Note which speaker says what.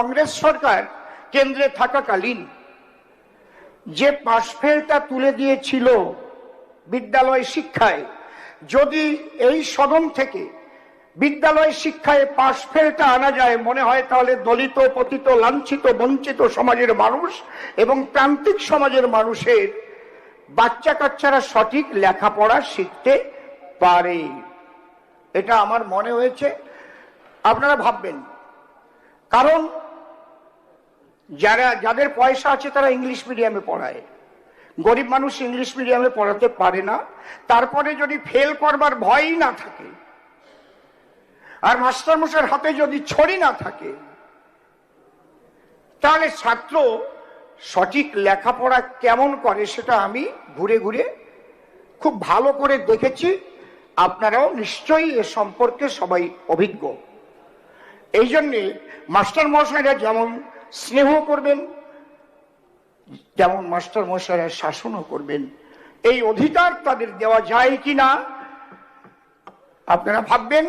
Speaker 1: কংগ্রেস সরকার কেন্দ্রে থাকাকালীন যে পাশ ফেলটা তুলে দিয়েছিল বিদ্যালয় শিক্ষায়, যদি এই সদন থেকে বিদ্যালয় শিক্ষায় পাশ ফেলটা আনা যায়, মনে হয় তাহলে দলিত, পতিত, লাঞ্ছিত, বঞ্চিত সমাজের মানুষ এবং প্রান্তিক সমাজের মানুষের বাচ্চা কাচ্চারা সঠিক লেখাপড়া শিখতে পারে। এটা আমার মনে হয়েছে। আপনারা ভাববেন, কারণ যাদের পয়সা আছে তারা ইংলিশ মিডিয়ামে পড়ায়, গরিব মানুষ ইংলিশ মিডিয়ামে পড়াতে পারে না। তারপরে যদি ফেল করবার ভয়ই না থাকে, আর মাস্টারমশাইয়ের হাতে যদি ছড়ি না থাকে, তাহলে ছাত্র সঠিক লেখাপড়া কেমন করে সেটা আমি ঘুরে ঘুরে খুব ভালো করে দেখেছি। আপনারাও নিশ্চয়ই এ সম্পর্কে সবাই অভিজ্ঞ। এই জন্যে মাস্টার মশাইরা যেমন স্নেহ করবেন, যেমন মাস্টার মশাইরা শাসনও করবেন। এই অধিকার তাদের দেওয়া যায় কিনা আপনারা ভাববেন।